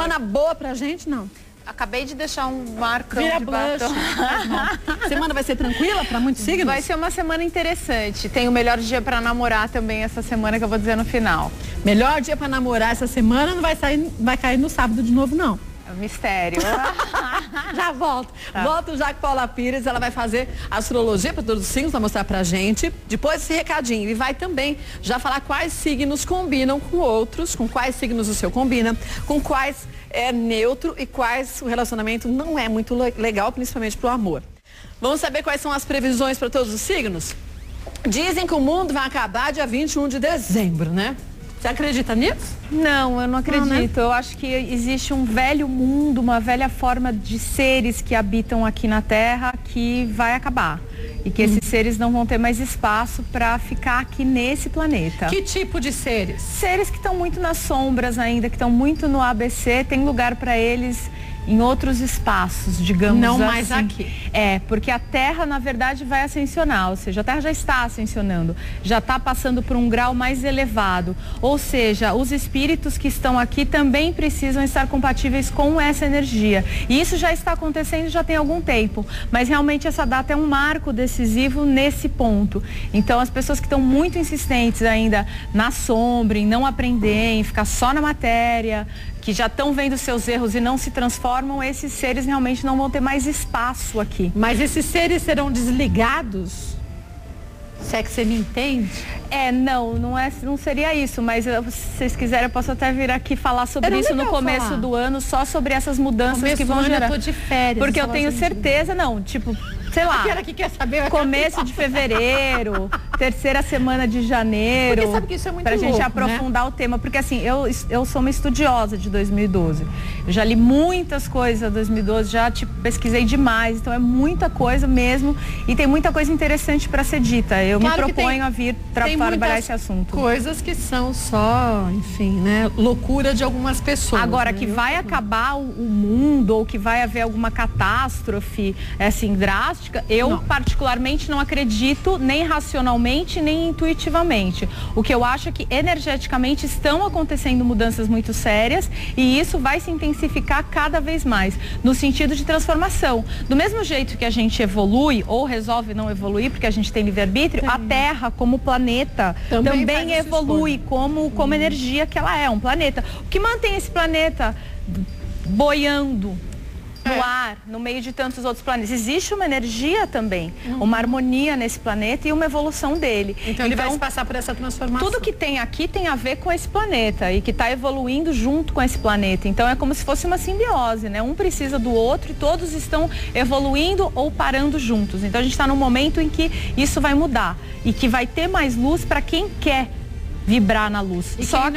semana boa pra gente, não? Acabei de deixar um marcão Vira de blush. batom. Semana vai ser tranquila para muitos signos? Vai ser uma semana interessante. Tem o melhor dia para namorar também essa semana que eu vou dizer no final. Melhor dia para namorar essa semana não vai cair no sábado de novo, não. É um mistério. Já volto. Tá. Volto já com Paula Pires, ela vai fazer astrologia para todos os signos, vai mostrar pra gente. Depois esse recadinho. E vai também já falar quais signos combinam com outros, com quais signos o seu combina, com quais é neutro e quais o relacionamento não é muito legal, principalmente pro amor. Vamos saber quais são as previsões para todos os signos? Dizem que o mundo vai acabar dia 21 de dezembro, né? Você acredita nisso? Não, eu não acredito. Não, né? Eu acho que existe um velho mundo, uma velha forma de seres que habitam aqui na Terra que vai acabar. E que esses seres não vão ter mais espaço para ficar aqui nesse planeta. Que tipo de seres? Seres que estão muito nas sombras ainda, que estão muito no ABC, tem lugar para eles em outros espaços, digamos assim. Não mais aqui. É, porque a Terra, na verdade, vai ascensionar, ou seja, a Terra já está ascensionando, já está passando por um grau mais elevado. Ou seja, os espíritos que estão aqui também precisam estar compatíveis com essa energia. E isso já está acontecendo já tem algum tempo, mas realmente essa data é um marco decisivo nesse ponto. Então, as pessoas que estão muito insistentes ainda na sombra, em não aprender, em ficar só na matéria, que já estão vendo seus erros e não se transformam, esses seres realmente não vão ter mais espaço aqui. Mas esses seres serão desligados? Se é que você me entende? Não seria isso, mas se vocês quiserem eu posso até vir aqui falar sobre isso no começo do ano, só sobre essas mudanças que vão gerar. Eu tô de férias. Porque eu tenho certeza, sei lá, Aquela que quer saber, começo de fevereiro, terceira semana de janeiro. Porque sabe que isso é muito pra louco, gente aprofundar o tema. Porque assim, eu sou uma estudiosa de 2012. Eu já li muitas coisas de 2012, já pesquisei demais. Então é muita coisa mesmo. E tem muita coisa interessante para ser dita. Eu me proponho a vir trabalhar esse assunto. Coisas que são só, enfim, né? Loucura de algumas pessoas. Agora, né? que vai acabar o mundo ou que vai haver alguma catástrofe, assim, drástica, eu particularmente não acredito nem racionalmente, nem intuitivamente. O que eu acho é que energeticamente estão acontecendo mudanças muito sérias e isso vai se intensificar cada vez mais, no sentido de transformação. Do mesmo jeito que a gente evolui ou resolve não evoluir, porque a gente tem livre-arbítrio, a Terra, como planeta, também evolui como energia que ela é, um planeta. O que mantém esse planeta boiando no ar, no meio de tantos outros planetas? Existe uma energia também, uma harmonia nesse planeta e uma evolução dele. Então ele vai passar por essa transformação. Tudo que tem aqui tem a ver com esse planeta e que está evoluindo junto com esse planeta. Então é como se fosse uma simbiose, né? Um precisa do outro e todos estão evoluindo ou parando juntos. Então a gente está num momento em que isso vai mudar e que vai ter mais luz para quem quer vibrar na luz. E Só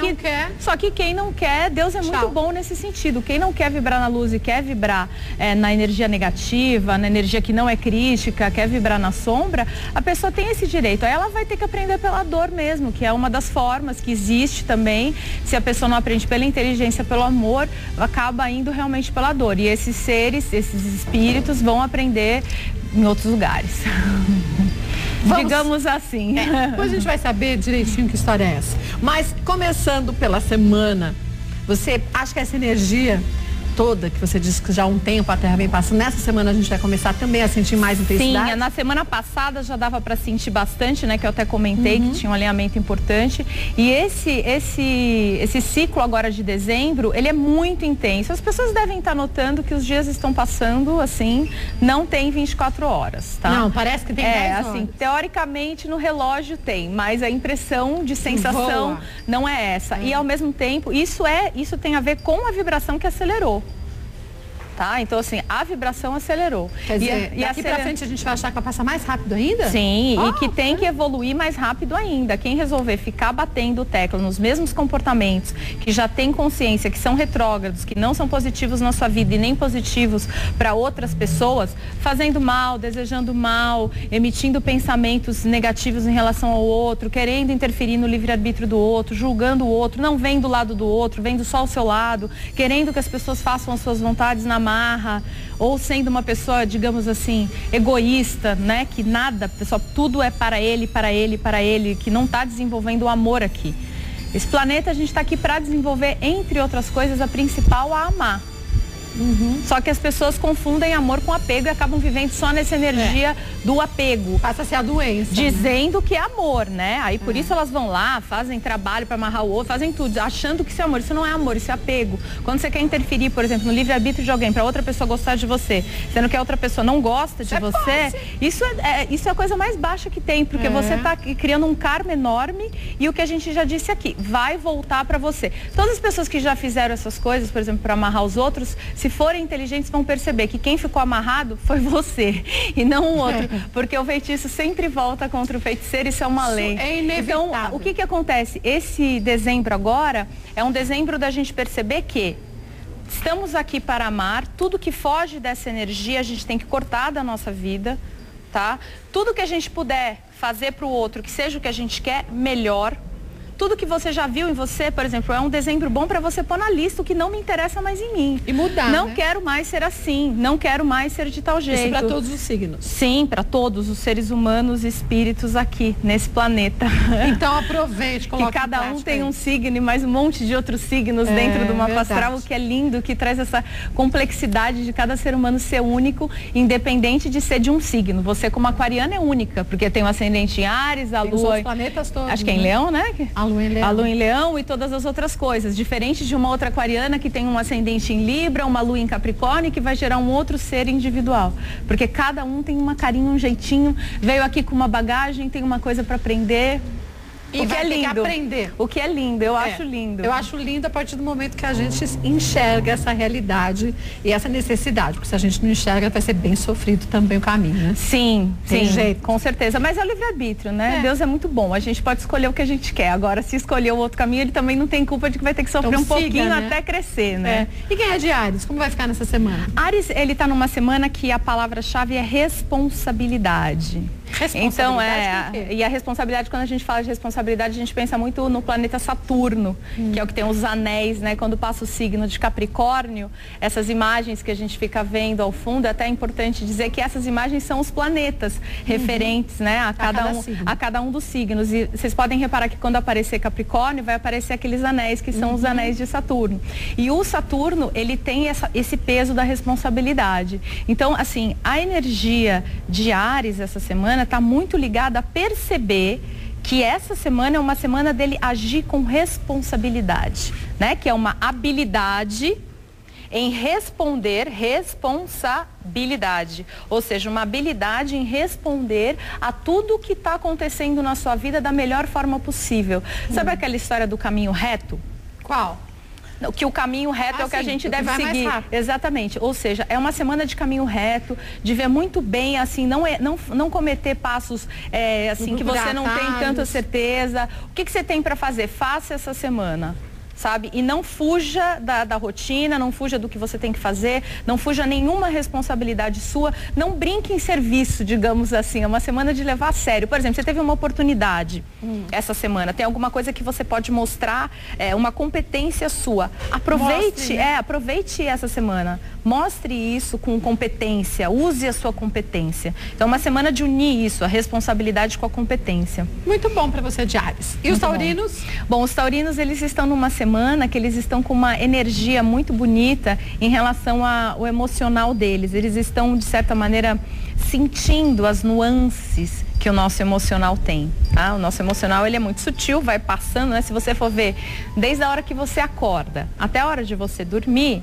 que quem não quer, Deus é muito bom nesse sentido. Quem não quer vibrar na luz e quer vibrar na energia negativa, na energia que não é crítica, quer vibrar na sombra, a pessoa tem esse direito. Aí ela vai ter que aprender pela dor mesmo, que é uma das formas que existe também. Se a pessoa não aprende pela inteligência, pelo amor, acaba indo realmente pela dor. E esses seres, esses espíritos vão aprender em outros lugares. Digamos assim. Depois a gente vai saber direitinho que história é essa. Mas começando pela semana, você acha que essa energia toda, que você disse que já há um tempo a Terra vem passando, nessa semana a gente vai começar também a sentir mais intensidade? Sim, na semana passada já dava para sentir bastante, né? Que eu até comentei que tinha um alinhamento importante. E esse ciclo agora de dezembro, ele é muito intenso. As pessoas devem estar notando que os dias estão passando, assim, não tem 24 horas, tá? Não, parece que tem 10 horas. Assim, teoricamente no relógio tem, mas a impressão de sensação não é essa. E ao mesmo tempo, isso tem a ver com a vibração que acelerou. Tá? Então, assim, a vibração acelerou. Quer dizer, daqui pra frente a gente vai achar que vai passar mais rápido ainda? Sim, e que tem que evoluir mais rápido ainda. Quem resolver ficar batendo tecla nos mesmos comportamentos, que já tem consciência que são retrógrados, que não são positivos na sua vida e nem positivos para outras pessoas, fazendo mal, desejando mal, emitindo pensamentos negativos em relação ao outro, querendo interferir no livre-arbítrio do outro, julgando o outro, não vendo o lado do outro, vendo só o seu lado, querendo que as pessoas façam as suas vontades na marra, ou sendo uma pessoa, digamos assim, egoísta, né? Que nada, pessoal, tudo é para ele, para ele, para ele, que não está desenvolvendo o amor aqui. Esse planeta a gente está aqui para desenvolver, entre outras coisas, a principal, a amar. Só que as pessoas confundem amor com apego e acabam vivendo só nessa energia do apego. Passa a ser a doença. Dizendo que é amor, né? Aí por isso elas vão lá, fazem trabalho para amarrar o outro, fazem tudo, achando que isso é amor. Isso não é amor, isso é apego. Quando você quer interferir, por exemplo, no livre-arbítrio de alguém, para outra pessoa gostar de você, sendo que a outra pessoa não gosta de você, isso é a coisa mais baixa que tem, porque você está criando um karma enorme e o que a gente já disse aqui, vai voltar para você. Todas as pessoas que já fizeram essas coisas, por exemplo, para amarrar os outros, se forem inteligentes, vão perceber que quem ficou amarrado foi você e não o outro. Porque o feitiço sempre volta contra o feiticeiro, isso é uma lei. É inevitável. Então, o que acontece? Esse dezembro agora é um dezembro da gente perceber que estamos aqui para amar, tudo que foge dessa energia a gente tem que cortar da nossa vida, tá? Tudo que a gente puder fazer para o outro, que seja o que a gente quer, melhor. Tudo que você já viu em você, por exemplo, é um dezembro bom para você pôr na lista o que não me interessa mais em mim. E mudar, Não quero mais ser assim, não quero mais ser de tal jeito. Isso para todos os signos. Sim, para todos os seres humanos e espíritos aqui, nesse planeta. Então aproveite, coloque que cada um tem um signo e mais um monte de outros signos dentro do mapa astral, o que é lindo, que traz essa complexidade de cada ser humano ser único, independente de ser de um signo. Você como aquariana é única, porque tem o ascendente em Áries, a Lua... Os planetas todos. Acho que é em Leão, né? A Lua em Leão. A Lua em Leão e todas as outras coisas. Diferente de uma outra aquariana que tem um ascendente em Libra, uma Lua em Capricórnio, que vai gerar um outro ser individual. Porque cada um tem uma carinha, um jeitinho, veio aqui com uma bagagem, tem uma coisa para aprender. E o que é lindo. Aprender. O que é lindo, eu acho lindo. Eu acho lindo a partir do momento que a gente enxerga essa realidade e essa necessidade. Porque se a gente não enxerga, vai ser bem sofrido também o caminho, né? Sim, Tem jeito. Com certeza. Mas é o livre-arbítrio, né? Deus é muito bom. A gente pode escolher o que a gente quer. Agora, se escolher o outro caminho, ele também não tem culpa de que vai ter que sofrer então, um pouquinho, né? até crescer, né? E quem é de Áries? Como vai ficar nessa semana? Áries, ele tá numa semana que a palavra-chave é responsabilidade. Então, e a responsabilidade, quando a gente fala de responsabilidade, a gente pensa muito no planeta Saturno, que é o que tem os anéis, né? Quando passa o signo de Capricórnio, essas imagens que a gente fica vendo ao fundo, é até importante dizer que essas imagens são os planetas referentes, né? A cada um dos signos. E vocês podem reparar que quando aparecer Capricórnio, vai aparecer aqueles anéis que são os anéis de Saturno. E o Saturno, ele tem esse peso da responsabilidade. Então, assim, a energia de Áries essa semana está muito ligada a perceber que essa semana é uma semana dele agir com responsabilidade, né? Que é uma habilidade em responder, responsabilidade. Ou seja, uma habilidade em responder a tudo que está acontecendo na sua vida da melhor forma possível. Sabe aquela história do caminho reto? Qual? Que o caminho reto é o que a gente deve seguir. Exatamente. Ou seja, é uma semana de caminho reto, de ver muito bem, assim, não cometer passos assim que você não tem tanta certeza. O que você tem para fazer? Faça essa semana. Sabe? E não fuja da rotina, não fuja do que você tem que fazer, não fuja nenhuma responsabilidade sua, não brinque em serviço, digamos assim. É uma semana de levar a sério. Por exemplo, você teve uma oportunidade essa semana, tem alguma coisa que você pode mostrar, uma competência sua. Aproveite, aproveite essa semana. Mostre isso com competência, use a sua competência. Então, é uma semana de unir isso, a responsabilidade com a competência. Muito bom para você de Áries. E os taurinos? Bom, os taurinos, eles estão numa semana que eles estão com uma energia muito bonita em relação ao emocional deles. Eles estão, de certa maneira, sentindo as nuances que o nosso emocional tem, tá? O nosso emocional, ele é muito sutil, vai passando, né? Se você for ver, desde a hora que você acorda até a hora de você dormir,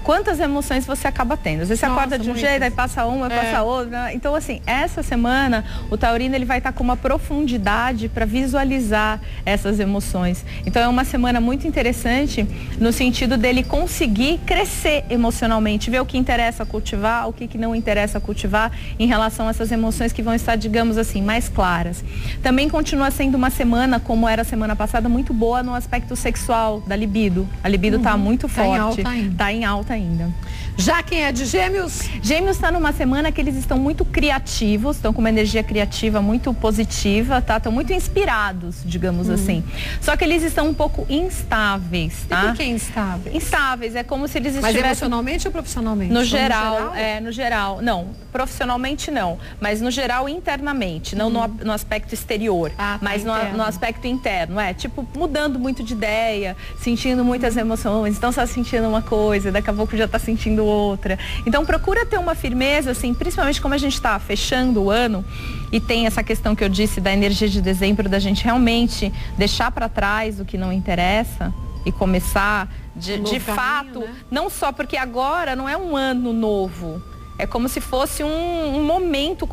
quantas emoções você acaba tendo. Às vezes você acorda de um jeito, aí passa uma, passa outra. Então, assim, essa semana, o taurino, ele vai estar com uma profundidade para visualizar essas emoções. Então, é uma semana muito interessante no sentido dele conseguir crescer emocionalmente, ver o que interessa cultivar, o que não interessa cultivar em relação a essas emoções que vão estar, digamos assim, mais claras. Também continua sendo uma semana, como era a semana passada, muito boa no aspecto sexual da libido. A libido está muito forte. Está em alta falta ainda. Já quem é de Gêmeos? Gêmeos está numa semana que eles estão muito criativos, estão com uma energia criativa muito positiva, tá? Estão muito inspirados, digamos assim. Só que eles estão um pouco instáveis, tá? E por que instáveis? Instáveis, é como se eles estivessem... Mas emocionalmente ou profissionalmente? No geral, no geral. Não, profissionalmente não, mas no geral internamente, não no aspecto exterior, mas no aspecto interno, tipo, mudando muito de ideia, sentindo muitas emoções, então só sentindo uma coisa, daqui a pouco já tá sentindo outra. Então procura ter uma firmeza, assim, principalmente como a gente está fechando o ano e tem essa questão que eu disse da energia de dezembro, da gente realmente deixar para trás o que não interessa e começar de fato, né? Não só porque agora não é um ano novo, é como se fosse um momento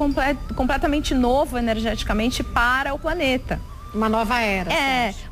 completamente novo energeticamente para o planeta. Uma nova era.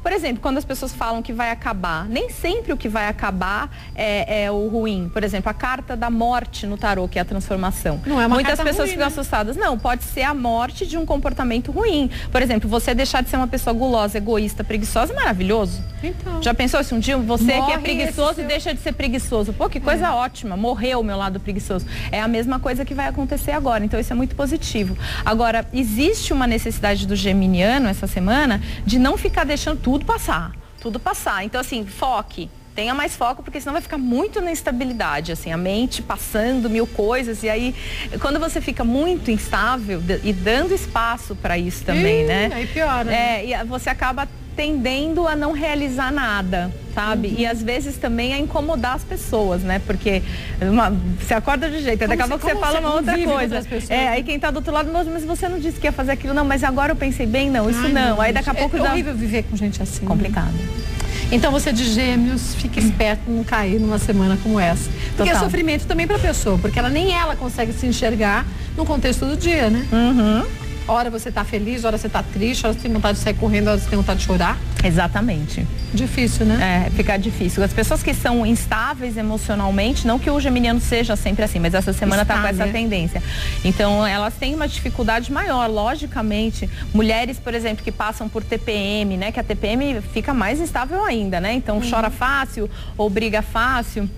Por exemplo, quando as pessoas falam que vai acabar, nem sempre o que vai acabar é o ruim. Por exemplo, a carta da morte no tarô, que é a transformação. Não é uma Muitas carta pessoas ruim, ficam né? assustadas. Não, pode ser a morte de um comportamento ruim. Por exemplo, você deixar de ser uma pessoa gulosa, egoísta, preguiçosa, é maravilhoso. Então. Já pensou se um dia você Morre que é preguiçoso e deixa de ser preguiçoso? Pô, que coisa ótima. Morreu o meu lado preguiçoso. É a mesma coisa que vai acontecer agora. Então isso é muito positivo. Agora, existe uma necessidade do geminiano essa semana de não ficar deixando tudo passar. Então, assim, foque. Tenha mais foco, porque senão vai ficar muito na instabilidade, assim, a mente passando mil coisas. E aí, quando você fica muito instável e dando espaço para isso também, né? Aí piora. Né? E você acaba tendendo a não realizar nada, sabe? E às vezes também a incomodar as pessoas, né? Porque você acorda de jeito, daqui a pouco você fala uma outra coisa. Aí quem tá do outro lado, mas você não disse que ia fazer aquilo, não, mas agora eu pensei bem, não, isso não. Aí daqui a pouco é horrível viver com gente assim. Complicado. Então você de Gêmeos, fique esperto não cair numa semana como essa. Porque é sofrimento também pra pessoa, porque nem ela consegue se enxergar no contexto do dia, né? Hora você tá feliz, hora você tá triste, hora você tem vontade de sair correndo, hora você tem vontade de chorar. Exatamente. Difícil, né? Fica difícil. As pessoas que são instáveis emocionalmente, não que o geminiano seja sempre assim, mas essa semana tá com essa tendência. Então, elas têm uma dificuldade maior, logicamente. Mulheres, por exemplo, que passam por TPM, né? Que a TPM fica mais instável ainda, né? Então, chora fácil ou briga fácil.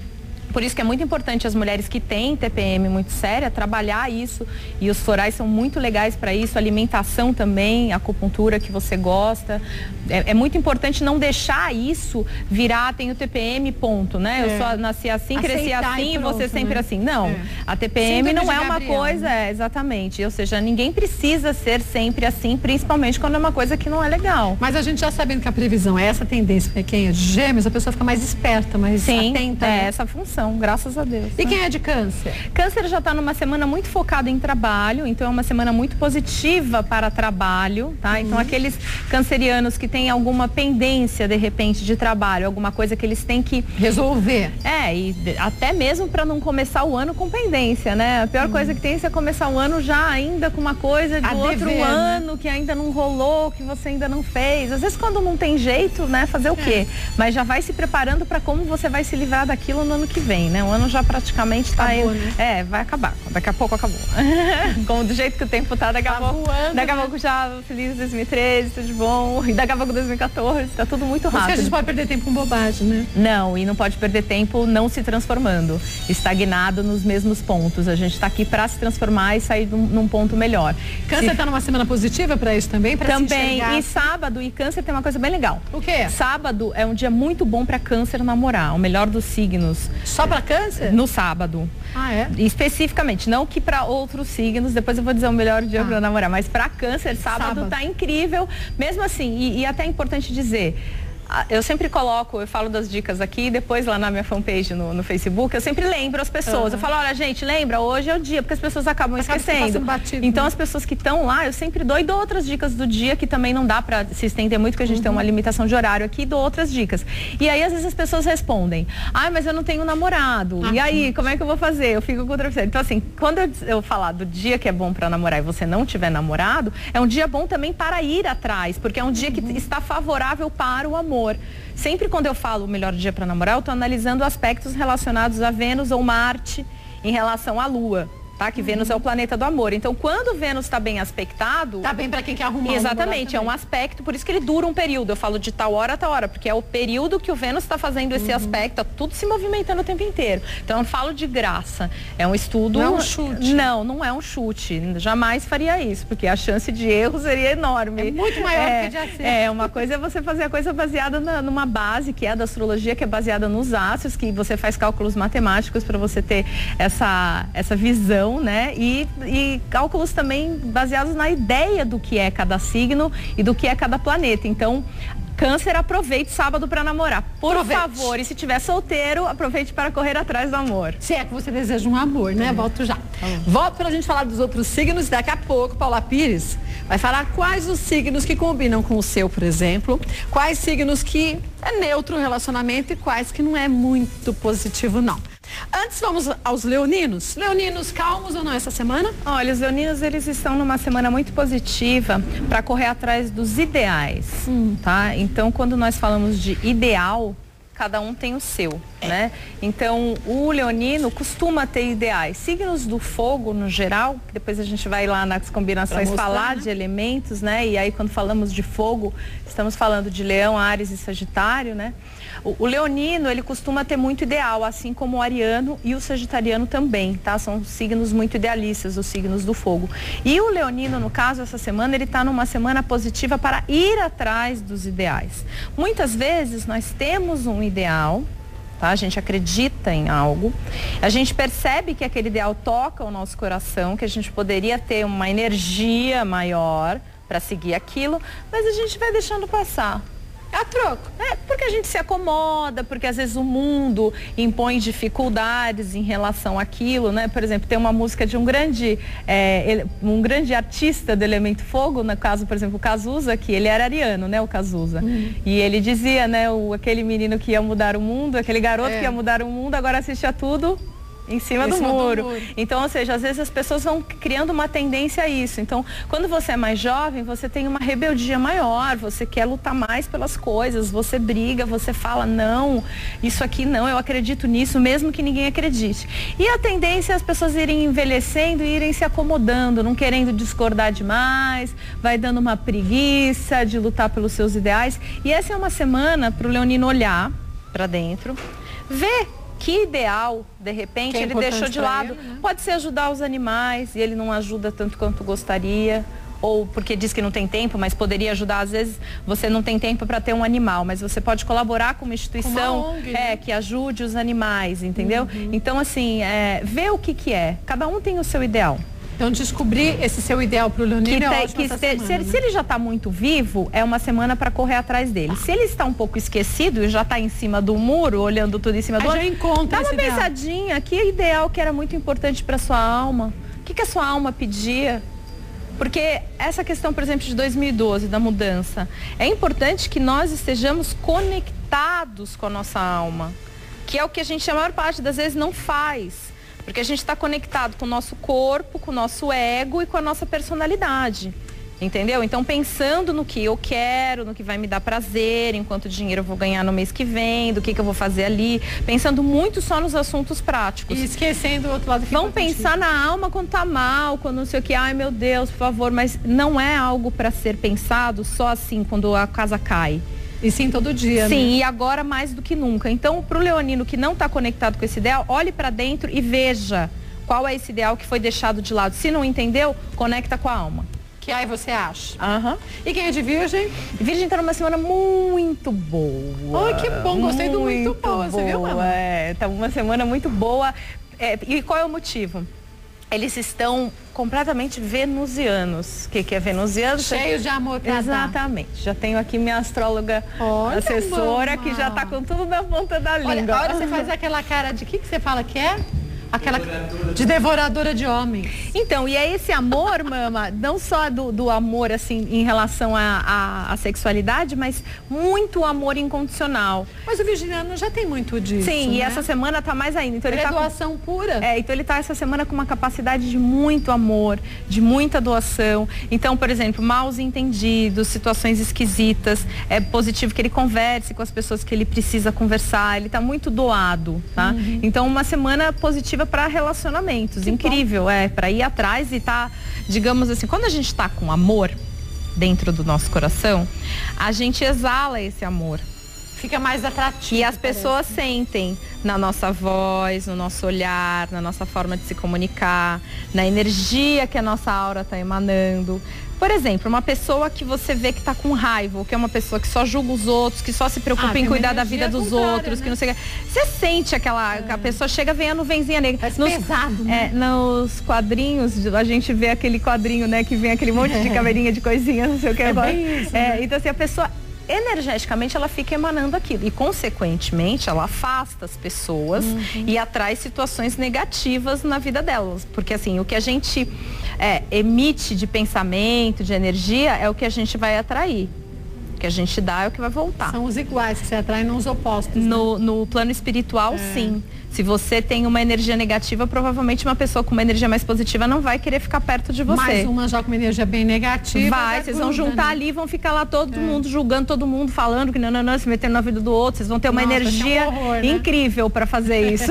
Por isso que é muito importante as mulheres que têm TPM muito séria trabalhar isso, e os florais são muito legais para isso, alimentação também, acupuntura que você gosta. É muito importante não deixar isso virar, tenho TPM, ponto, né? Eu só nasci assim, cresci assim e você sempre assim. Não, a TPM Síndrome não é de uma Gabriel, coisa, né? Exatamente, ou seja, ninguém precisa ser sempre assim, principalmente quando é uma coisa que não é legal. Mas a gente já sabendo que a previsão é essa tendência, para quem é de Gêmeos, a pessoa fica mais esperta, mais atenta. É essa a função. Graças a Deus. E quem é de Câncer? Câncer já está numa semana muito focada em trabalho, então é uma semana muito positiva para trabalho, tá? Então aqueles cancerianos que têm alguma pendência, de repente, de trabalho, alguma coisa que eles têm que resolver. E até mesmo para não começar o ano com pendência, né? A pior coisa que tem é você começar o ano já ainda com uma coisa do outro ano, que ainda não rolou, que você ainda não fez. Às vezes quando não tem jeito, né? Fazer o quê? Mas já vai se preparando para como você vai se livrar daquilo no ano que vem, né? O ano já praticamente está aí. Né? Vai acabar. Daqui a pouco acabou. Como do jeito que o tempo tá, daqui a pouco já feliz 2013, tudo de bom. E daqui a pouco 2014, tá tudo muito rápido. Porque a gente pode perder tempo com bobagem, né? Não, e não pode perder tempo não se transformando, estagnado nos mesmos pontos. A gente tá aqui para se transformar e sair num ponto melhor. Câncer tá numa semana positiva para isso também? Também. E sábado, e Câncer tem uma coisa bem legal. O quê? Sábado é um dia muito bom para Câncer namorar, o melhor dos signos. Só para Câncer? No sábado. Especificamente, não que para outros signos, depois eu vou dizer o melhor dia para namorar, mas para Câncer, sábado tá incrível. Mesmo assim, e até é importante dizer, eu sempre coloco, eu falo das dicas aqui, depois lá na minha fanpage no Facebook, eu sempre lembro as pessoas. Eu falo, olha, gente, lembra, hoje é o dia, porque as pessoas acabam esquecendo. Batido, então, né? as pessoas que estão lá, eu sempre dou outras dicas do dia, que também não dá pra se estender muito, porque a gente tem uma limitação de horário aqui, dou outras dicas. E aí, às vezes, as pessoas respondem, mas eu não tenho namorado. E aí, como é que eu vou fazer? Eu fico com o travesseiro. Então, assim, quando eu falar do dia que é bom pra namorar e você não tiver namorado, é um dia bom também para ir atrás, porque é um dia que está favorável para o amor. Sempre quando eu falo o melhor dia para namorar, eu estou analisando aspectos relacionados a Vênus ou Marte em relação à Lua. tá? Que Vênus é o planeta do amor. Então, quando Vênus está bem aspectado... Tá bem para quem quer arrumar. Exatamente, é um aspecto, por isso que ele dura um período. Eu falo de tal hora a tal hora, porque é o período que o Vênus está fazendo esse aspecto, tá tudo se movimentando o tempo inteiro. Então, eu falo de graça. É um estudo... Não é um chute. Não é um chute. Jamais faria isso, porque a chance de erro seria enorme. É muito maior do que de acerto. Uma coisa é você fazer a coisa baseada numa base, que é a da astrologia, que é baseada nos astros, que você faz cálculos matemáticos para você ter essa visão, né? E cálculos também baseados na ideia do que é cada signo e do que é cada planeta. Então, Câncer, aproveite sábado para namorar. Por favor. E se tiver solteiro, aproveite para correr atrás do amor. Se é que você deseja um amor, né? Volto já. Volto para a gente falar dos outros signos. Daqui a pouco, Paula Pires vai falar quais os signos que combinam com o seu, por exemplo. Quais signos que é neutro o relacionamento e quais que não é muito positivo, não. Antes, vamos aos leoninos. Leoninos, calmos ou não essa semana? Olha, os leoninos, eles estão numa semana muito positiva para correr atrás dos ideais, tá? Então, quando nós falamos de ideal, cada um tem o seu, né? Então, o leonino costuma ter ideais. Signos do fogo, no geral, que depois a gente vai lá nas combinações falar de elementos, né? E aí, quando falamos de fogo, estamos falando de leão, Áries e Sagitário, né? O leonino, ele costuma ter muito ideal, assim como o ariano e o sagitariano também, tá? São signos muito idealistas, os signos do fogo. E o leonino, no caso, essa semana, ele está numa semana positiva para ir atrás dos ideais. Muitas vezes, nós temos um ideal, tá? A gente acredita em algo, a gente percebe que aquele ideal toca o nosso coração, que a gente poderia ter uma energia maior para seguir aquilo, mas a gente vai deixando passar. A troco. Porque a gente se acomoda, porque às vezes o mundo impõe dificuldades em relação àquilo, né? Por exemplo, tem uma música de um grande artista do elemento fogo, no caso, por exemplo, o Cazuza, que ele era ariano, né? O Cazuza. E ele dizia, né? Aquele menino que ia mudar o mundo, aquele garoto que ia mudar o mundo, agora assiste a tudo em cima do muro. Então, ou seja, às vezes as pessoas vão criando uma tendência a isso. Então, quando você é mais jovem, você tem uma rebeldia maior, você quer lutar mais pelas coisas, você briga, você fala, não, isso aqui não, eu acredito nisso, mesmo que ninguém acredite. E a tendência é as pessoas irem envelhecendo e irem se acomodando, não querendo discordar demais, vai dando uma preguiça de lutar pelos seus ideais. E essa é uma semana para o leonino olhar para dentro, ver que ideal, de repente, ele deixou de lado. Ele, né? Pode ser ajudar os animais e ele não ajuda tanto quanto gostaria. Ou porque diz que não tem tempo, mas poderia ajudar. Às vezes você não tem tempo para ter um animal, mas você pode colaborar com uma instituição uma ONG, né? Que ajude os animais, entendeu? Então, assim, ver o que é. Cada um tem o seu ideal. Então, descobrir esse seu ideal para o leonino é ótimo essa semana, se ele já está muito vivo, é uma semana para correr atrás dele. Se ele está um pouco esquecido e já está em cima do muro, olhando tudo em cima do já encontra dá uma pensadinha, que ideal que era muito importante para sua alma. O que a sua alma pedia? Porque essa questão, por exemplo, de 2012, da mudança, é importante que nós estejamos conectados com a nossa alma, que é o que a gente, a maior parte das vezes, não faz. Porque a gente está conectado com o nosso corpo, com o nosso ego e com a nossa personalidade. Entendeu? Então, pensando no que eu quero, no que vai me dar prazer, em quanto dinheiro eu vou ganhar no mês que vem, do que eu vou fazer ali. Pensando muito só nos assuntos práticos. E esquecendo o outro lado. Vão pensar na alma quando tá mal, quando não sei o que. Ai, meu Deus, por favor. Mas não é algo para ser pensado só assim, quando a casa cai. E sim, todo dia, sim, né? E agora mais do que nunca. Então, para o leonino que não está conectado com esse ideal, olhe para dentro e veja qual é esse ideal que foi deixado de lado. Se não entendeu, conecta com a alma. Que aí você acha. E quem é de Virgem? Virgem está numa semana muito boa. Ai, que bom, gostei do muito boa, você viu, Mama? Tá uma semana muito boa. E qual é o motivo? Eles estão completamente venusianos. O que é venusiano? Cheios de amor pra Exatamente. Já tenho aqui minha astróloga assessora, que já tá com tudo na ponta da língua. Olha, a hora você faz aquela cara de que você fala que é? Aquela de devoradora de homens. Então, e é esse amor, Mama, não só do amor, assim, em relação à sexualidade, mas muito amor incondicional. Mas o virginiano já tem muito disso, sim, né? E essa semana tá mais ainda. Então, ele tá doação pura. Então ele tá essa semana com uma capacidade de muito amor, de muita doação. Então, por exemplo, maus entendidos, situações esquisitas. É positivo que ele converse com as pessoas que ele precisa conversar. Ele tá muito doado, tá? Então, uma semana positiva positiva para relacionamentos. Incrível, para ir atrás e tá, digamos assim, quando a gente tá com amor dentro do nosso coração, a gente exala esse amor. Fica mais atrativo. E as pessoas sentem na nossa voz, no nosso olhar, na nossa forma de se comunicar, na energia que a nossa aura está emanando. Por exemplo, uma pessoa que você vê que está com raiva, ou que é uma pessoa que só julga os outros, que só se preocupa em cuidar da vida dos outros, né? Que não sei o que. Você sente aquela... A pessoa chega, vem a nuvenzinha negra. Parece pesado, né? Nos quadrinhos, a gente vê aquele quadrinho, né? Que vem aquele monte de caveirinha de coisinha, não sei o que. Bem isso, né? Então, assim, a pessoa... energeticamente ela fica emanando aquilo e consequentemente ela afasta as pessoas e atrai situações negativas na vida delas, porque assim, o que a gente emite de pensamento, de energia é o que a gente vai atrair. O que a gente dá é o que vai voltar. São os iguais que você atrai, não os opostos, né? No plano espiritual, sim. Se você tem uma energia negativa, provavelmente uma pessoa com uma energia mais positiva não vai querer ficar perto de você. Mais uma já com uma energia bem negativa. Vocês vão juntar ali, vão ficar lá todo mundo julgando todo mundo, falando que não, se metendo na vida do outro. Vocês vão ter uma energia incrível para fazer isso.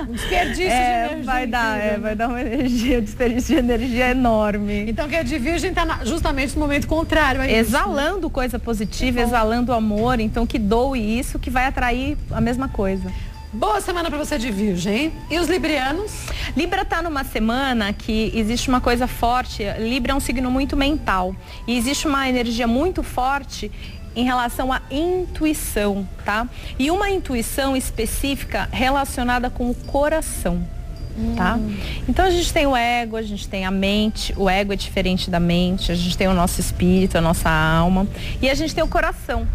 Um desperdício de energia. Vai dar uma energia, desperdício de energia enorme. Então, que a de Virgem está justamente no momento contrário. Exalando coisa positiva, exalando amor. Então, que doe isso, que vai atrair a mesma coisa. Boa semana para você de Virgem, hein? E os librianos? Libra tá numa semana que existe uma coisa forte. Libra é um signo muito mental. E existe uma energia muito forte em relação à intuição, tá? E uma intuição específica relacionada com o coração, tá? Então a gente tem o ego, a gente tem a mente. O ego é diferente da mente. A gente tem o nosso espírito, a nossa alma. E a gente tem o coração.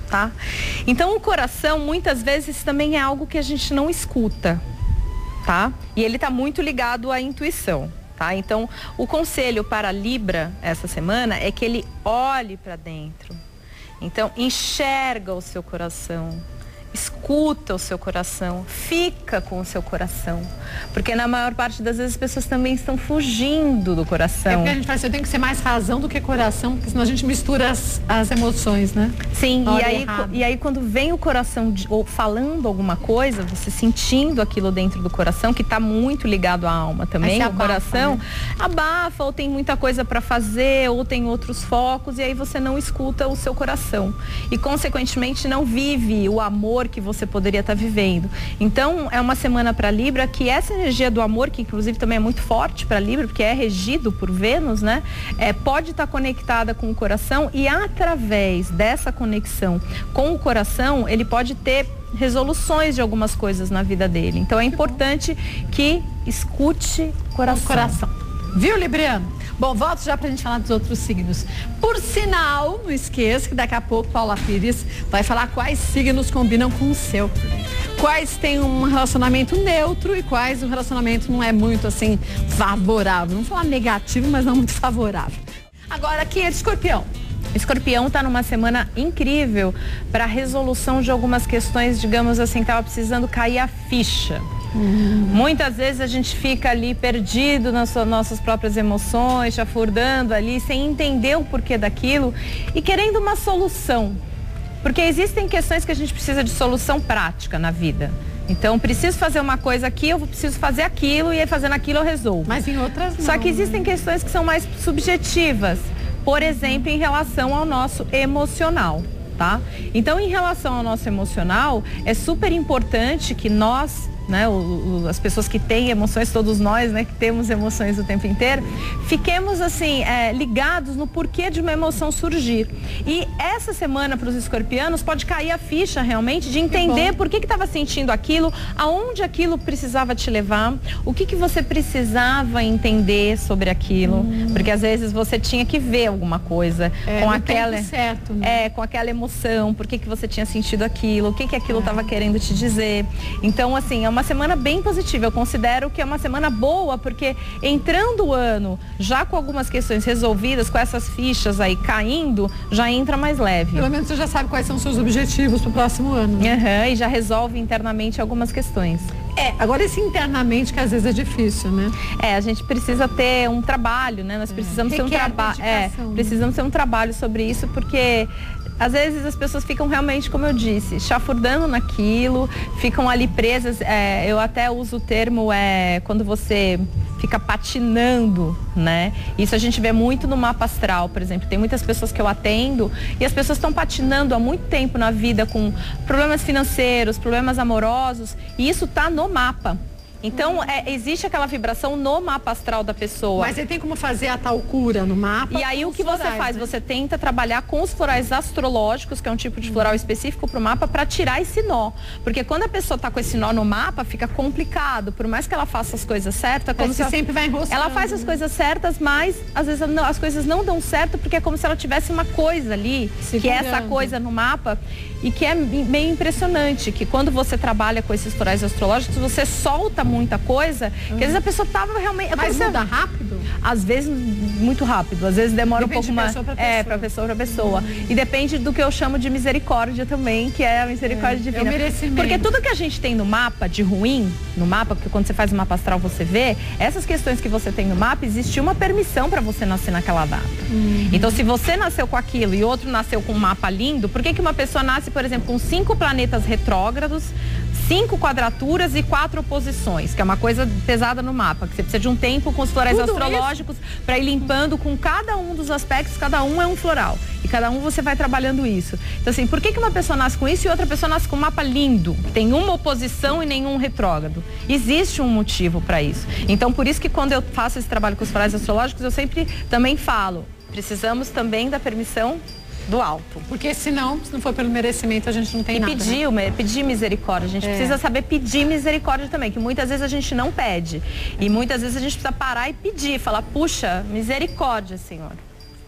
Tá? Então o coração muitas vezes também é algo que a gente não escuta, tá? E ele está muito ligado à intuição, tá? Então o conselho para Libra essa semana é que ele olhe para dentro. Então enxerga o seu coração, escuta o seu coração, fica com o seu coração, porque na maior parte das vezes as pessoas também estão fugindo do coração. É porque a gente fala assim, eu tenho que ser mais razão do que coração, porque senão a gente mistura as emoções, né? Sim, e aí quando vem o coração ou falando alguma coisa, você sentindo aquilo dentro do coração, que está muito ligado à alma também, o coração, né? Abafa, ou tem muita coisa para fazer, ou tem outros focos, e aí você não escuta o seu coração. E consequentemente não vive o amor que você poderia estar vivendo. Então é uma semana para Libra que essa energia do amor, que inclusive também é muito forte para Libra, porque é regido por Vênus, né? Pode estar conectada com o coração, e através dessa conexão com o coração, ele pode ter resoluções de algumas coisas na vida dele. Então é importante que escute o coração. Viu, Libriano? Bom, volto já pra gente falar dos outros signos. Por sinal, não esqueça que daqui a pouco Paula Pires vai falar quais signos combinam com o seu. Quais têm um relacionamento neutro e quais o relacionamento não é muito assim favorável. Vamos falar negativo, mas não muito favorável. Agora, quem é de Escorpião? Escorpião está numa semana incrível para resolução de algumas questões, digamos assim, que estava precisando cair a ficha. Muitas vezes a gente fica ali perdido nas nossas próprias emoções, chafurdando ali, sem entender o porquê daquilo e querendo uma solução. Porque existem questões que a gente precisa de solução prática na vida. Então, preciso fazer uma coisa aqui, eu preciso fazer aquilo, e aí fazendo aquilo eu resolvo. Mas em outras não. Só que existem questões que são mais subjetivas. Por exemplo, em relação ao nosso emocional, tá? Então, em relação ao nosso emocional, é super importante que nós, né, as pessoas que têm emoções, todos nós, né, que temos emoções o tempo inteiro, fiquemos assim, ligados no porquê de uma emoção surgir. E essa semana para os escorpianos pode cair a ficha realmente de entender por que estava sentindo aquilo, aonde aquilo precisava te levar, o que você precisava entender sobre aquilo, porque às vezes você tinha que ver alguma coisa com aquela certo, né? Com aquela emoção, por que você tinha sentido aquilo, o que aquilo estava querendo te dizer. Então, assim, é uma semana bem positiva. Eu considero que é uma semana boa, porque entrando o ano já com algumas questões resolvidas, com essas fichas aí caindo, já entra mais leve. Pelo menos você já sabe quais são os seus objetivos para o próximo ano, né? E já resolve internamente algumas questões. Agora esse internamente que às vezes é difícil, né? A gente precisa ter um trabalho, né? Nós precisamos ter um trabalho. Precisamos ter um trabalho sobre isso, porque às vezes as pessoas ficam realmente, como eu disse, chafurdando naquilo, ficam ali presas. Eu até uso o termo, quando você fica patinando, né? Isso a gente vê muito no mapa astral, por exemplo. Tem muitas pessoas que eu atendo e as pessoas estão patinando há muito tempo na vida com problemas financeiros, problemas amorosos, e isso tá no mapa. Então, existe aquela vibração no mapa astral da pessoa. Mas você tem como fazer a tal cura no mapa? E aí o que você faz? Né? Você tenta trabalhar com os florais astrológicos, que é um tipo de floral específico para o mapa, para tirar esse nó. Porque quando a pessoa está com esse nó no mapa, fica complicado. Por mais que ela faça as coisas certas, como você sempre vai enroscando. Ela faz as coisas certas, mas às vezes as coisas não dão certo, porque é como se ela tivesse uma coisa ali, que é essa coisa no mapa, e que é meio impressionante, que quando você trabalha com esses florais astrológicos, você solta muita coisa, que às vezes a pessoa tava realmente... Mas muda rápido? Às vezes muito rápido, às vezes demora depende um pouco mais. Pra pessoa pra pessoa. E depende do que eu chamo de misericórdia também, que é a misericórdia divina. Porque tudo que a gente tem no mapa de ruim, no mapa, porque quando você faz o mapa astral você vê, essas questões que você tem no mapa, existe uma permissão para você nascer naquela data. Então se você nasceu com aquilo e outro nasceu com um mapa lindo, por que uma pessoa nasce, por exemplo, com 5 planetas retrógrados, 5 quadraturas e 4 oposições, que é uma coisa pesada no mapa, que você precisa de um tempo com os florais astrológicos para ir limpando com cada um dos aspectos, cada um é um floral. E cada um você vai trabalhando isso. Então assim, por que uma pessoa nasce com isso e outra pessoa nasce com um mapa lindo, que tem uma oposição e nenhum retrógrado? Existe um motivo para isso. Então por isso que quando eu faço esse trabalho com os florais astrológicos, eu sempre também falo, precisamos também da permissão do alto. Porque senão, se não for pelo merecimento, a gente não tem nada. E pedir misericórdia. A gente precisa saber pedir misericórdia também, que muitas vezes a gente não pede. E muitas vezes a gente precisa parar e pedir, falar, puxa, misericórdia, Senhor.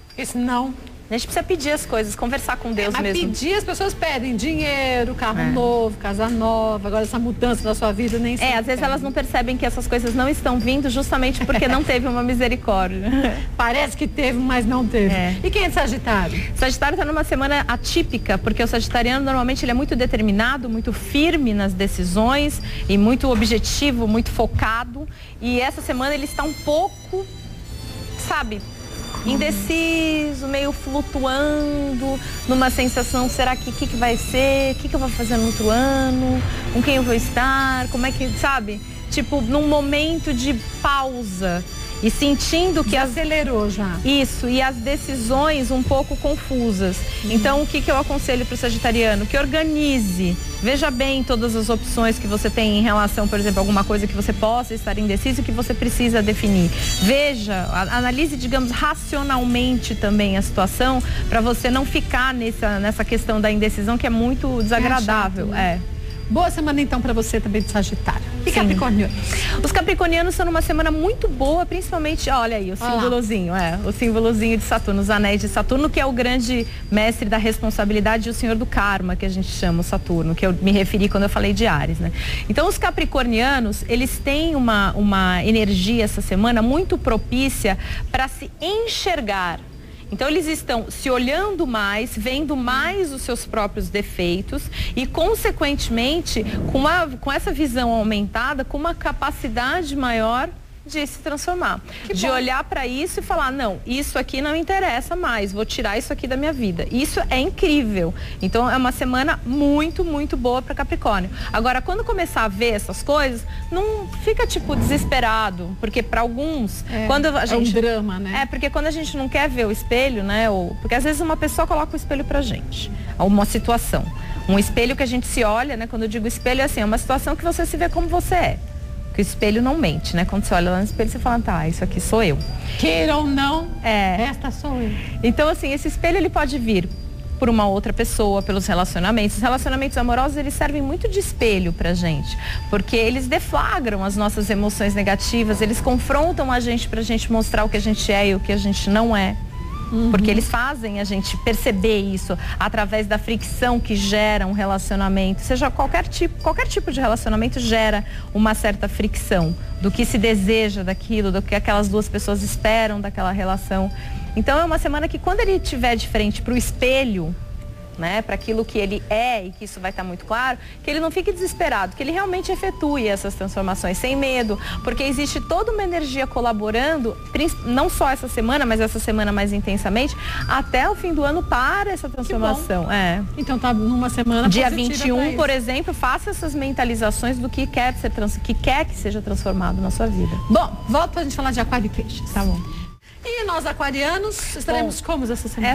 Porque senão... A gente precisa pedir as coisas, conversar com Deus mesmo. Pedir, as pessoas pedem dinheiro, carro novo, casa nova, agora essa mudança na sua vida nem sempre. Às vezes elas não percebem que essas coisas não estão vindo justamente porque não teve uma misericórdia. Parece que teve, mas não teve. E quem é de Sagitário? Sagitário está numa semana atípica, porque o sagitariano normalmente ele é muito determinado, muito firme nas decisões e muito objetivo, muito focado. E essa semana ele está um pouco, sabe, indeciso, meio flutuando, numa sensação, será que vai ser? O que eu vou fazer no outro ano? Com quem eu vou estar? Como é que, sabe? Tipo, num momento de pausa. E sentindo que acelerou já. Isso, e as decisões um pouco confusas. Então, o que eu aconselho para o sagitariano? Que organize, veja bem todas as opções que você tem em relação, por exemplo, a alguma coisa que você possa estar indeciso e que você precisa definir. Veja, analise, digamos, racionalmente também a situação, para você não ficar nessa questão da indecisão, que é muito desagradável. Boa semana então para você também de Sagitário. E Capricorniano? Os capricornianos estão numa semana muito boa, principalmente, olha aí, o símbolozinho, o símbolozinho de Saturno, os anéis de Saturno, que é o grande mestre da responsabilidade e o senhor do karma, que a gente chama o Saturno, que eu me referi quando eu falei de Áries, né? Então os capricornianos, eles têm uma energia essa semana muito propícia para se enxergar. Então eles estão se olhando mais, vendo mais os seus próprios defeitos e, consequentemente, com essa visão aumentada, com uma capacidade maior de se transformar. De olhar para isso e falar, não, isso aqui não interessa mais, vou tirar isso aqui da minha vida. Isso é incrível. Então é uma semana muito, muito boa para Capricórnio. Agora, quando começar a ver essas coisas, não fica tipo desesperado, porque para alguns, quando a gente, é um drama, né? Porque quando a gente não quer ver o espelho, né, porque às vezes uma pessoa coloca o espelho pra gente, uma situação. Um espelho que a gente se olha, né, quando eu digo espelho, é assim, é uma situação que você se vê como você é. Que o espelho não mente, né? Quando você olha lá no espelho, você fala, tá, isso aqui sou eu. Queira ou não, esta sou eu. Então, assim, esse espelho, ele pode vir por uma outra pessoa, pelos relacionamentos. Os relacionamentos amorosos, eles servem muito de espelho pra gente. Porque eles deflagram as nossas emoções negativas, eles confrontam a gente pra gente mostrar o que a gente é e o que a gente não é. Porque eles fazem a gente perceber isso através da fricção que gera um relacionamento. Seja qualquer tipo de relacionamento gera uma certa fricção do que se deseja daquilo, do que aquelas duas pessoas esperam daquela relação. Então é uma semana que, quando ele estiver de frente para o espelho, né, para aquilo que ele é, e que isso vai estar muito claro, que ele não fique desesperado, que ele realmente efetue essas transformações sem medo, porque existe toda uma energia colaborando, não só essa semana, mas essa semana mais intensamente, até o fim do ano para essa transformação. Então tá numa semana dia 21, por exemplo, faça essas mentalizações do que quer que seja transformado na sua vida. Bom, volta pra gente falar de aquário e peixes. Tá bom. E nós aquarianos estaremos como essa semana?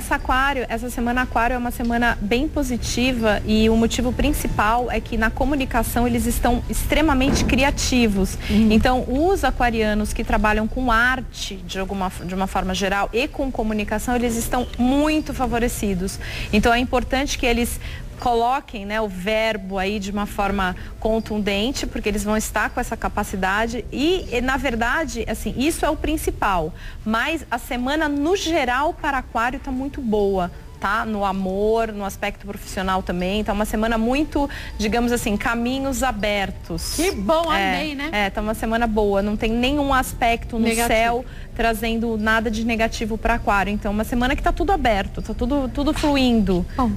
Essa semana aquário é uma semana bem positiva, e o motivo principal é que na comunicação eles estão extremamente criativos. Então, os aquarianos que trabalham com arte de uma forma geral e com comunicação, eles estão muito favorecidos. Então, é importante que eles coloquem, né, o verbo aí de uma forma contundente, porque eles vão estar com essa capacidade e, na verdade, assim, isso é o principal. Mas a semana, no geral, para aquário está muito boa. Tá? No amor, no aspecto profissional também. Tá uma semana muito, digamos assim, caminhos abertos. Que bom, amei, né? Tá uma semana boa. Não tem nenhum aspecto no céu trazendo nada de negativo para aquário. Então, uma semana que tá tudo aberto, tá tudo fluindo. Bom.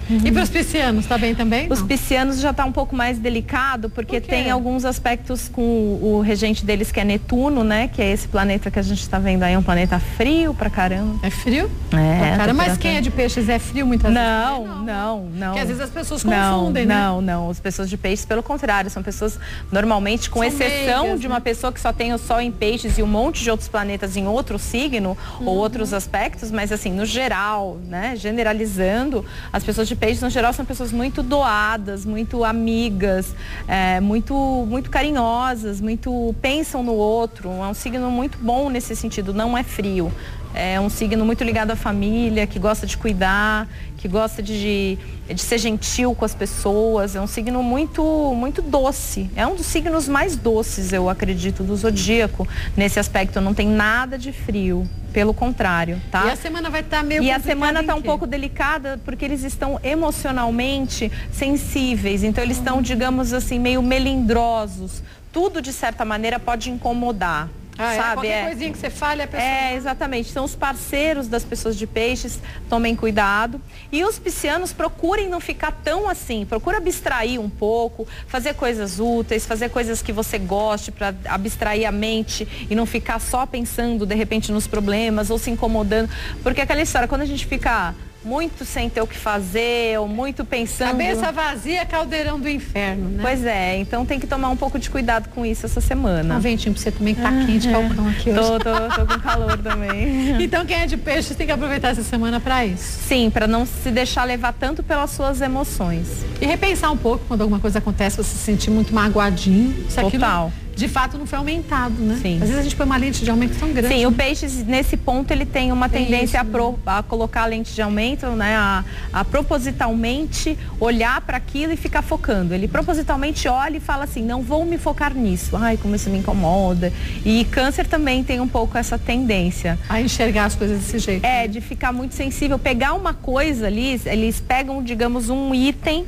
E para os piscianos, tá bem também? Os piscianos já tá um pouco mais delicado, porque tem alguns aspectos com o regente deles, que é Netuno, né? Que é esse planeta que a gente tá vendo aí, é um planeta frio pra caramba. É frio? Cara, mas quem é de peixes é frio muitas vezes? Não. Porque às vezes as pessoas confundem, né? Não. As pessoas de peixes, pelo contrário, são pessoas normalmente, com exceção meigas, de uma pessoa que só tem o Sol em peixes e um monte de outros planetas em outro signo ou outros aspectos, mas assim, no geral, né? Generalizando, as pessoas de peixes, no geral, são pessoas muito doadas, muito amigas, muito carinhosas, muito pensam no outro. É um signo muito bom nesse sentido, não é frio. É um signo muito ligado à família, que gosta de cuidar, que gosta de ser gentil com as pessoas. É um signo muito doce. É um dos signos mais doces, eu acredito, do zodíaco. Nesse aspecto, não tem nada de frio. Pelo contrário, tá? E a semana vai estar meio complicada. E a semana está um pouco delicada porque eles estão emocionalmente sensíveis. Então, eles estão, digamos assim, meio melindrosos. Tudo, de certa maneira, pode incomodar. Sabe? Qualquer coisinha que você fale, a pessoa... Exatamente. São os parceiros das pessoas de peixes, tomem cuidado. E os piscianos, procurem não ficar tão assim, procura abstrair um pouco, fazer coisas úteis, fazer coisas que você goste para abstrair a mente e não ficar só pensando, de repente, nos problemas ou se incomodando. Porque aquela história, quando a gente fica muito sem ter o que fazer, ou muito pensando... Cabeça vazia, caldeirão do inferno, né? Pois é, então tem que tomar um pouco de cuidado com isso essa semana. Um ventinho pra você também, que tá quente, calcão aqui hoje. Tô com calor também. Então quem é de peixes tem que aproveitar essa semana pra isso. Sim, pra não se deixar levar tanto pelas suas emoções. E repensar um pouco quando alguma coisa acontece, você se sentir muito magoadinho. Total. De fato não foi aumentado, né? Sim. Às vezes a gente põe uma lente de aumento tão grande. Sim, o peixe, nesse ponto, ele tem uma tendência a colocar a lente de aumento, né? A propositalmente olhar para aquilo e ficar focando. Ele propositalmente olha e fala assim, não vou me focar nisso. Ai, como isso me incomoda. E câncer também tem um pouco essa tendência. A enxergar as coisas desse jeito. De ficar muito sensível. Pegar uma coisa ali, eles pegam, digamos, um item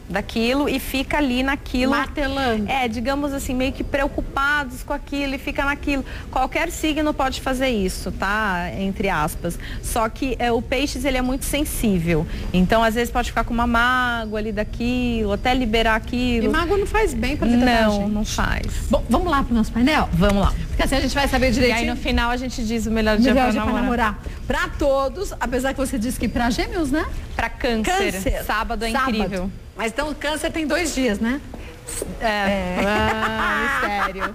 daquilo e fica ali naquilo. Martelando. Digamos assim, meio que preocupados com aquilo e fica naquilo. Qualquer signo pode fazer isso, tá? Entre aspas. Só que o peixes, ele é muito sensível. Então, às vezes, pode ficar com uma mágoa ali daquilo, até liberar aquilo. E mágoa não faz bem pra vida da gente. Não faz. Bom, vamos lá pro nosso painel? Vamos lá. Porque assim a gente vai saber direitinho. E aí, no final, a gente diz o melhor dia pra namorar. Pra todos, apesar que você disse que pra gêmeos, né? Pra câncer. Sábado é incrível. Mas então o câncer tem 2 dias, né? Mistério.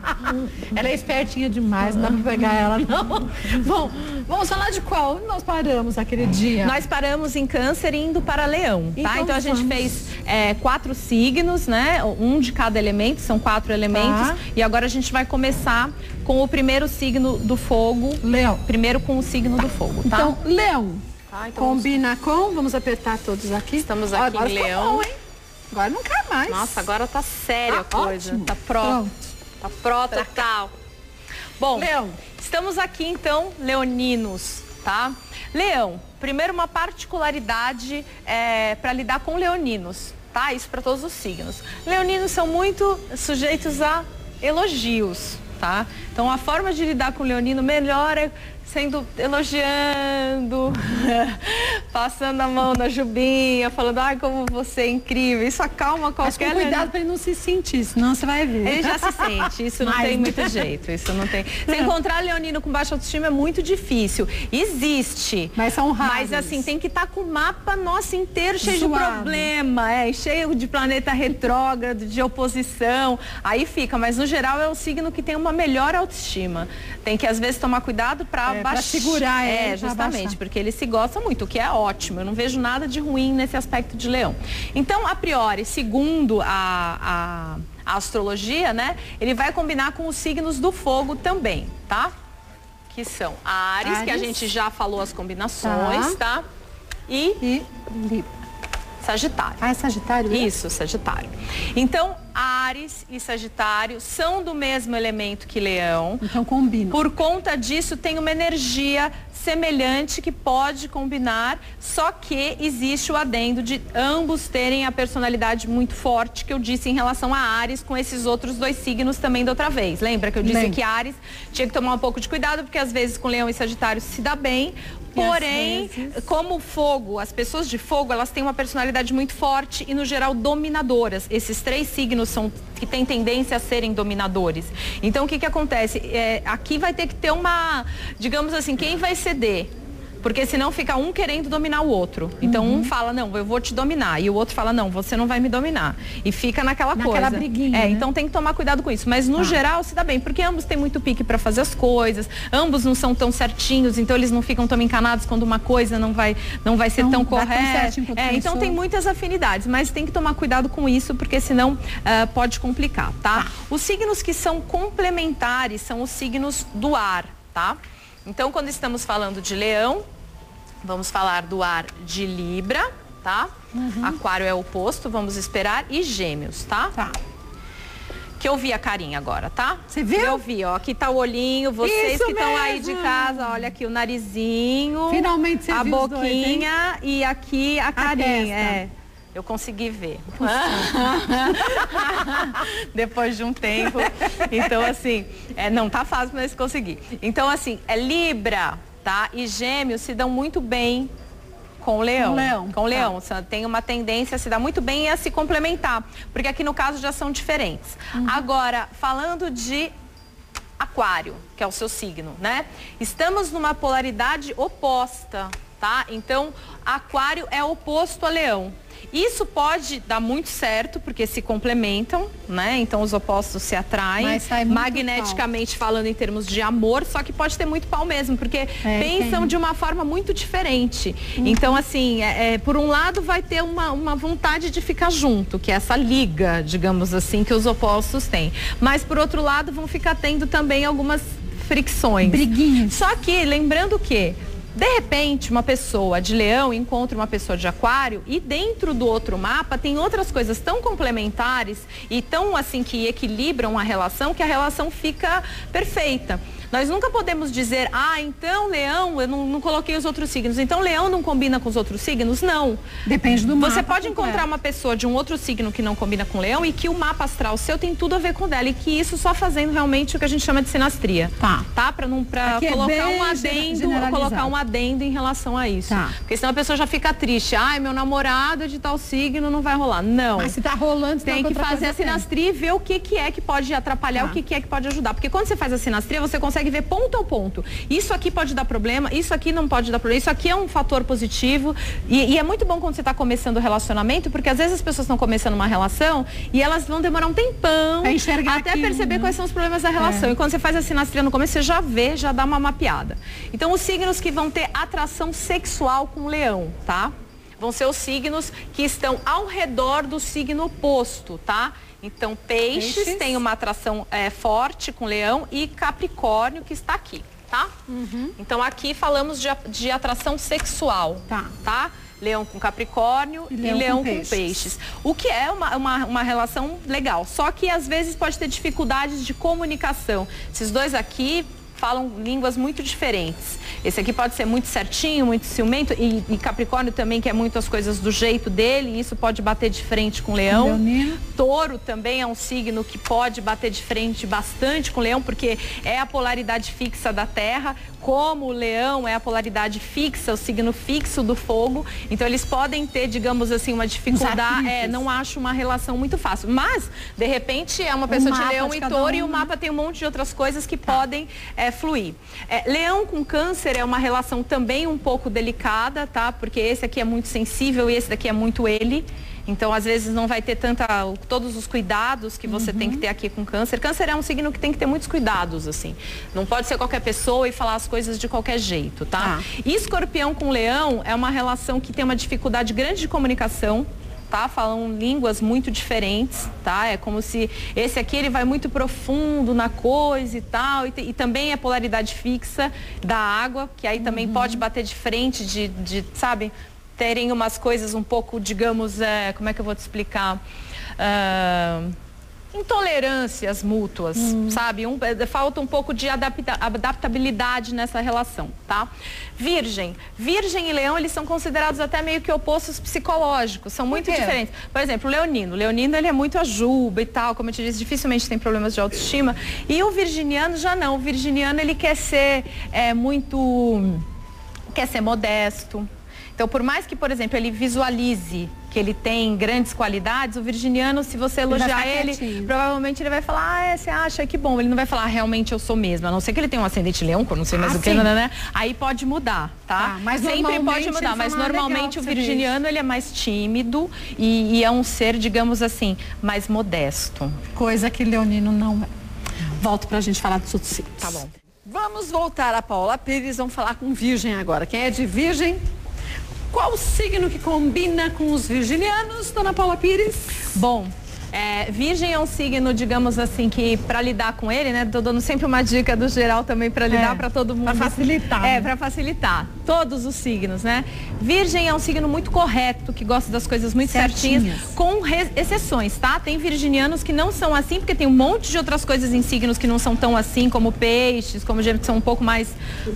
Ela é espertinha demais, não dá pra pegar ela, não. Bom, vamos falar de qual? Onde nós paramos aquele dia? Nós paramos em câncer indo para leão, tá? Então a gente fez 4 signos, né? Um de cada elemento, são 4 elementos. Tá. E agora a gente vai começar com o primeiro signo do fogo. Leão. Primeiro com o signo do fogo, tá? Então, leão. Então combina com, vamos apertar todos aqui. Estamos aqui agora em leão. Bom, hein? Agora não cai mais. Nossa, agora tá séria a coisa. Ótimo. Tá pronto. Tá pró total. Bom, leão. Estamos aqui então, leoninos, tá? Leão, primeiro uma particularidade para lidar com leoninos, tá? Isso para todos os signos. Leoninos são muito sujeitos a elogios, tá? Então a forma de lidar com o leonino melhor é elogiando, passando a mão na Jubinha, falando, ai, como você é incrível. Isso acalma qualquer... Mas com cuidado para ele não se sentir, senão você vai ver. Ele já se sente, isso não tem muito jeito, isso não tem. Se encontrar leonino com baixa autoestima é muito difícil. Existe. Mas são raros. Mas assim, tem que estar com o mapa nosso inteiro cheio de problema, cheio de planeta retrógrado, de oposição. Aí fica, mas no geral é o signo que tem uma melhor autoestima. Tem que às vezes tomar cuidado para segurar ele. Justamente, porque ele se gosta muito, o que é ótimo. Eu não vejo nada de ruim nesse aspecto de Leão. Então, a priori, segundo a astrologia, né, ele vai combinar com os signos do fogo também, tá? Que são Áries, que a gente já falou as combinações, tá? E Sagitário. Ah, é Sagitário? Isso, Sagitário. Então, Áries e Sagitário são do mesmo elemento que Leão. Então combinam. Por conta disso, tem uma energia semelhante que pode combinar, só que existe o adendo de ambos terem a personalidade muito forte que eu disse em relação a Áries com esses outros dois signos também da outra vez. Lembra que eu disse que Áries tinha que tomar um pouco de cuidado, porque às vezes com Leão e Sagitário se dá bem, porém, como fogo, as pessoas de fogo, elas têm uma personalidade muito forte e no geral dominadoras. Esses três signos são que têm tendência a serem dominadores. Então o que acontece? Aqui vai ter que ter uma, digamos assim, quem vai ceder? Porque senão fica um querendo dominar o outro. Então um fala, não, eu vou te dominar. E o outro fala, não, você não vai me dominar. E fica naquela coisa. Briguinha, né? Então tem que tomar cuidado com isso. Mas no geral se dá bem, porque ambos têm muito pique para fazer as coisas. Ambos não são tão certinhos, então eles não ficam tão encanados quando uma coisa não vai ser tão correta. Então tem muitas afinidades, mas tem que tomar cuidado com isso, porque senão pode complicar, tá? Os signos que são complementares são os signos do ar, tá? Então, quando estamos falando de Leão, vamos falar do ar de Libra, tá? Aquário é o oposto, vamos esperar. E Gêmeos, tá? Tá. Que eu vi a carinha agora, tá? Você viu? Eu vi, ó. Aqui tá o olhinho, vocês Isso que estão aí mesmo. de casa, olha aqui o narizinho. Finalmente você a viu boquinha os dois, e aqui a carinha. testa. Eu consegui ver. Depois de um tempo. Então, assim, não tá fácil, mas consegui. Então, assim, Libra, tá? E Gêmeos se dão muito bem com o Leão. Com o Leão. Tem uma tendência a se dar muito bem e a se complementar. Porque aqui no caso já são diferentes. Agora, falando de Aquário, que é o seu signo, né? Estamos numa polaridade oposta, tá? Então, Aquário é oposto a Leão. Isso pode dar muito certo, porque se complementam, né? Então os opostos se atraem, magneticamente falando em termos de amor, só que pode ter muito pau mesmo, porque pensam de uma forma muito diferente. Então, assim, por um lado vai ter uma vontade de ficar junto, que é essa liga, digamos assim, que os opostos têm. Mas, por outro lado, vão ficar tendo também algumas fricções. Briguinhas. Só que, lembrando que de repente, uma pessoa de Leão encontra uma pessoa de Aquário e dentro do outro mapa tem outras coisas tão complementares e tão assim que equilibram a relação que a relação fica perfeita. Nós nunca podemos dizer, então Leão, eu não coloquei os outros signos, então Leão não combina com os outros signos? Não. Depende do mapa. Você pode encontrar uma pessoa de um outro signo que não combina com Leão e que o mapa astral seu tem tudo a ver com dela e que isso só fazendo realmente o que a gente chama de sinastria. Tá? Pra colocar um adendo em relação a isso. Tá. Porque senão a pessoa já fica triste. Meu namorado é de tal signo, não vai rolar. Não. Mas se tá rolando, tem que fazer a sinastria e ver o que é que pode atrapalhar, o que é que pode ajudar. Porque quando você faz a sinastria, você consegue ver ponto a ponto. Isso aqui pode dar problema, isso aqui não pode dar problema, isso aqui é um fator positivo. E é muito bom quando você está começando o relacionamento, porque às vezes as pessoas estão começando uma relação e elas vão demorar um tempão até perceber quais são os problemas da relação. E quando você faz a sinastria no começo, você já vê, já dá uma mapeada. Então, os signos que vão ter atração sexual com o Leão, tá? Vão ser os signos que estão ao redor do signo oposto, tá? Então, Peixes tem uma atração forte com Leão e Capricórnio que está aqui, tá? Então, aqui falamos de atração sexual, tá? Leão com Capricórnio e Leão com Peixes. O que é uma relação legal, só que às vezes pode ter dificuldades de comunicação. Esses dois aqui falam línguas muito diferentes. Esse aqui pode ser muito certinho, muito ciumento, e Capricórnio também quer muito as coisas do jeito dele, e isso pode bater de frente com Leão. Leonino. Touro também é um signo que pode bater de frente bastante com Leão, porque é a polaridade fixa da Terra, como o Leão é a polaridade fixa, o signo fixo do fogo, então eles podem ter, digamos assim, uma dificuldade, não acho uma relação muito fácil, mas de repente é uma pessoa de Leão e Touro, e o mapa tem um monte de outras coisas que podem fluir. Leão com Câncer é uma relação também um pouco delicada, tá? Porque esse aqui é muito sensível e esse daqui é muito ele. Então, às vezes, não vai ter todos os cuidados que você tem que ter aqui com Câncer. Câncer é um signo que tem que ter muitos cuidados, assim. Não pode ser qualquer pessoa e falar as coisas de qualquer jeito, tá? E Escorpião com Leão é uma relação que tem uma dificuldade grande de comunicação, tá? Falam línguas muito diferentes, tá? É como se esse aqui ele vai muito profundo na coisa e tal, e também é polaridade fixa da água, que aí também pode bater de frente sabe, terem umas coisas um pouco, digamos, como é que eu vou te explicar? Intolerâncias mútuas, sabe? Falta um pouco de adaptabilidade nessa relação, tá? Virgem e Leão, eles são considerados até meio que opostos psicológicos, são muito diferentes. Por exemplo, o Leonino, ele é muito ajuba e tal, como eu te disse, dificilmente tem problemas de autoestima, e o virginiano já não, o virginiano ele quer ser quer ser modesto. Então, por mais que, por exemplo, ele visualize que ele tem grandes qualidades, o virginiano, se você elogiar ele, provavelmente ele vai falar, você acha que bom. Ele não vai falar, realmente eu sou mesmo. A não ser que ele tenha um ascendente leão, que eu não sei mais o que, né? Aí pode mudar, tá? Mas sempre pode mudar, mas normalmente o virginiano, ele é mais tímido e é um ser, digamos assim, mais modesto. Coisa que Leonino não é. Volto pra gente falar dos outros signos. Tá bom. Vamos voltar a Paula Pires, vamos falar com Virgem agora. Quem é de Virgem? Qual o signo que combina com os virginianos, dona Paula Pires? Bom, Virgem é um signo, digamos assim, que para lidar com ele, né? Tô dando sempre uma dica do geral também para lidar para todo mundo. Para facilitar. Para facilitar. Todos os signos, né? Virgem é um signo muito correto, que gosta das coisas muito certinhas, com exceções, tá? Tem virginianos que não são assim, porque tem um monte de outras coisas em signos que não são tão assim, como peixes, como gêmeos, que são um pouco mais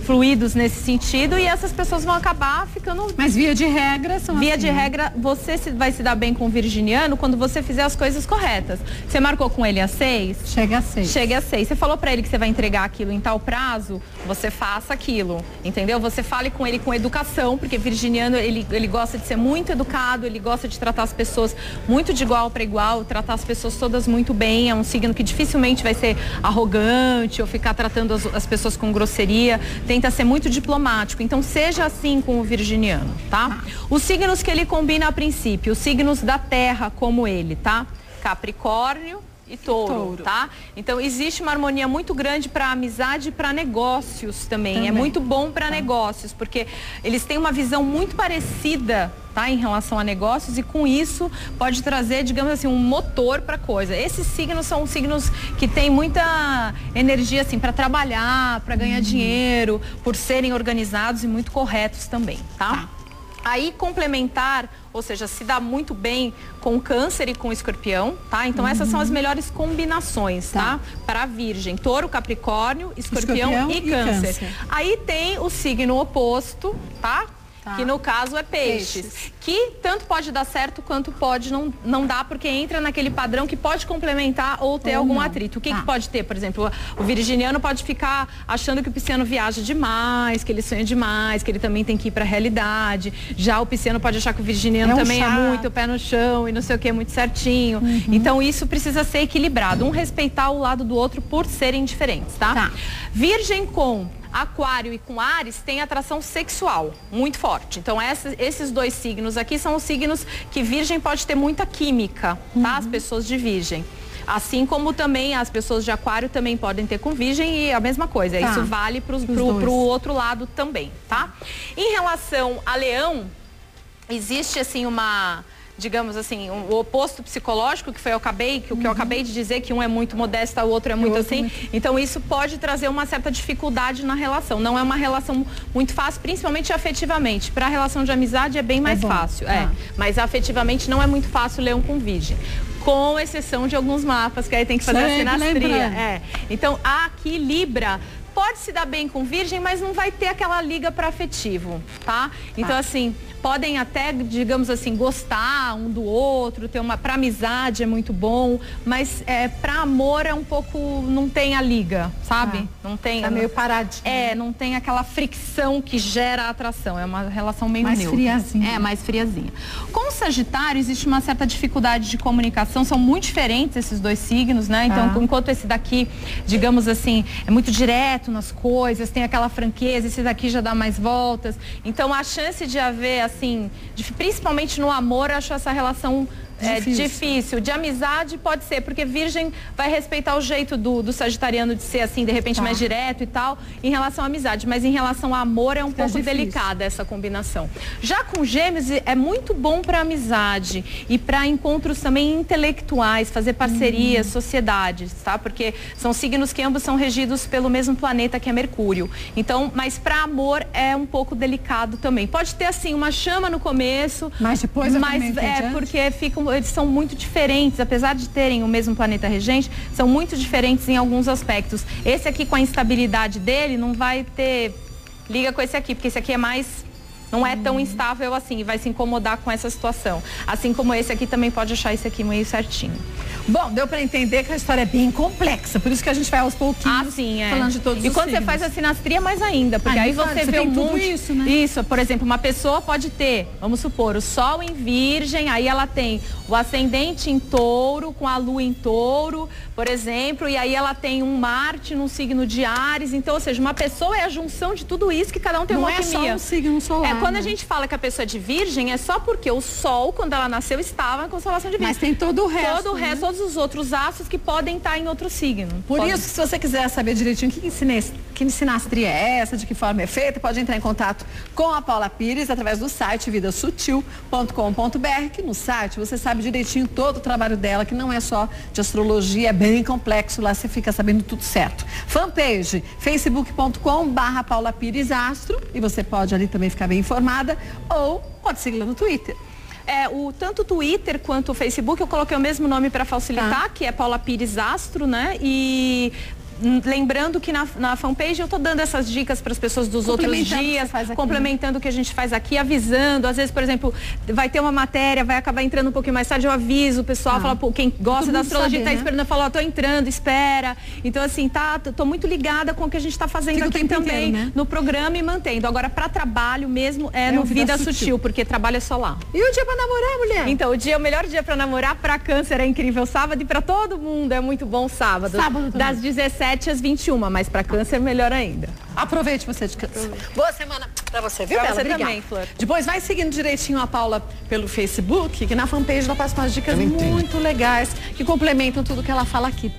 fluidos nesse sentido, e essas pessoas vão acabar ficando... Mas via de regra são Via de regra, você vai se dar bem com o virginiano quando você fizer as coisas corretas. Você marcou com ele às 6? Chega às 6. Chega às 6. Você falou pra ele que você vai entregar aquilo em tal prazo, você faça aquilo, entendeu? Você fale com ele com educação, porque virginiano, ele gosta de ser muito educado, ele gosta de tratar as pessoas muito de igual para igual, tratar as pessoas todas muito bem. É um signo que dificilmente vai ser arrogante ou ficar tratando as pessoas com grosseria. Tenta ser muito diplomático. Então, seja assim com o virginiano, tá? Os signos que ele combina a princípio, os signos da terra como ele, tá? Capricórnio e Touro, tá? Então, existe uma harmonia muito grande para amizade e para negócios também. É muito bom para negócios, porque eles têm uma visão muito parecida, tá? Em relação a negócios, e com isso pode trazer, digamos assim, um motor para coisa. Esses signos são signos que têm muita energia, assim, para trabalhar, para ganhar dinheiro, por serem organizados e muito corretos também, tá? Aí, complementar, ou seja, se dá muito bem com Câncer e com Escorpião, tá? Então, essas são as melhores combinações, tá? Para Virgem, Touro, Capricórnio, Escorpião e Câncer. Aí tem o signo oposto, tá? Que no caso é peixes. Que tanto pode dar certo quanto pode não dar, porque entra naquele padrão que pode complementar ou ter algum atrito. O que pode ter? Por exemplo, o virginiano pode ficar achando que o pisciano viaja demais, que ele sonha demais, que ele também tem que ir para a realidade. Já o pisciano pode achar que o virginiano também é muito pé no chão e não sei o que, muito certinho. Então isso precisa ser equilibrado. Um respeitar o lado do outro por serem diferentes, tá? Virgem com Aquário e com Áries tem atração sexual muito forte. Então, esses dois signos aqui são os signos que Virgem pode ter muita química, tá? As pessoas de Virgem. Assim como também as pessoas de Aquário também podem ter com Virgem, e a mesma coisa. Isso vale pro outro lado também, tá? Em relação a Leão, existe assim digamos assim, o oposto psicológico, que foi o que eu acabei de dizer, que um é muito modesto, o outro é muito assim. Então, isso pode trazer uma certa dificuldade na relação. Não é uma relação muito fácil, principalmente afetivamente. Para a relação de amizade é bem mais fácil. Mas afetivamente não é muito fácil Leão com Virgem. Com exceção de alguns mapas, que aí tem que fazer a sinastria. Então, aqui Libra pode se dar bem com virgem, mas não vai ter aquela liga para afetivo, tá? Então, assim, podem até, digamos assim, gostar um do outro, ter para amizade é muito bom, mas para amor é um pouco, não tem a liga, sabe? Não tem. Tá meio paradinho. Não tem aquela fricção que gera a atração, é uma relação meio mais neutra. friazinha. Mais friazinha. Com o Sagitário existe uma certa dificuldade de comunicação, são muito diferentes esses dois signos, né? Então, enquanto esse daqui, digamos assim, é muito direto nas coisas, tem aquela franqueza, esse daqui já dá mais voltas. Então, a chance de haver, assim, principalmente no amor, eu acho essa relação difícil. De amizade pode ser, porque virgem vai respeitar o jeito do sagitariano de ser assim, de repente mais direto e tal, em relação à amizade, mas em relação ao amor é um pouco delicada essa combinação. Já com gêmeos é muito bom para amizade e para encontros também intelectuais, fazer parcerias, sociedades, tá? Porque são signos que ambos são regidos pelo mesmo planeta que é Mercúrio. Então, mas para amor é um pouco delicado também. Pode ter assim uma chama no começo, mas depois porque eles são muito diferentes, apesar de terem o mesmo planeta regente, são muito diferentes em alguns aspectos. Esse aqui, com a instabilidade dele, não vai ter liga com esse aqui, porque esse aqui é mais, não é tão instável assim, e vai se incomodar com essa situação. Assim como esse aqui também pode achar esse aqui meio certinho. Bom, deu pra entender que a história é bem complexa, por isso que a gente vai aos pouquinhos falando de todos os signos. E quando você faz a sinastria, mais ainda, porque aí você vê um monte... isso, né? Isso, por exemplo, uma pessoa pode ter, vamos supor, o Sol em Virgem, aí ela tem o ascendente em Touro, com a Lua em Touro, por exemplo, e aí ela tem um Marte num signo de Áries, então, ou seja, uma pessoa é a junção de tudo isso, que cada um tem uma alquimia. Não é só um signo solar. Quando a gente fala que a pessoa é de Virgem, é só porque o Sol, quando ela nasceu, estava em constelação de Virgem. Mas tem todo o resto. Todo o resto, todos os outros astros que podem estar em outro signo. Por isso, se você quiser saber direitinho que sinastria é essa, de que forma é feita, pode entrar em contato com a Paula Pires através do site vidasutil.com.br, que no site você sabe direitinho todo o trabalho dela, que não é só de astrologia, é bem complexo, lá você fica sabendo tudo certo. Fanpage, facebook.com/Paula Pires Astro, e você pode ali também ficar bem informada, ou pode seguir lá no Twitter. Tanto o Twitter quanto o Facebook, eu coloquei o mesmo nome para facilitar, que é Paula Pires Astro, né? E lembrando que na fanpage eu tô dando essas dicas para as pessoas dos outros dias, complementando o que a gente faz aqui, avisando. Às vezes, por exemplo, vai ter uma matéria, vai acabar entrando um pouquinho mais tarde, eu aviso o pessoal, fala, pô, quem gosta da astrologia tá esperando, eu falo, ó, tô entrando, espera. Então, assim, tô muito ligada com o que a gente tá fazendo aqui também, né? No programa e mantendo. Agora, para trabalho mesmo, no Vida Sutil, porque trabalho é só lá. E o dia para namorar, mulher? Então, o melhor dia para namorar, para Câncer é incrível sábado, e para todo mundo é muito bom sábado. Das 17 às 21, mas para Câncer melhor ainda. Aproveite você de Câncer. Boa semana para você, viu, Bela? Pra você também, Flor. Depois vai seguindo direitinho a Paula pelo Facebook, que na fanpage ela passa umas dicas muito legais que complementam tudo que ela fala aqui.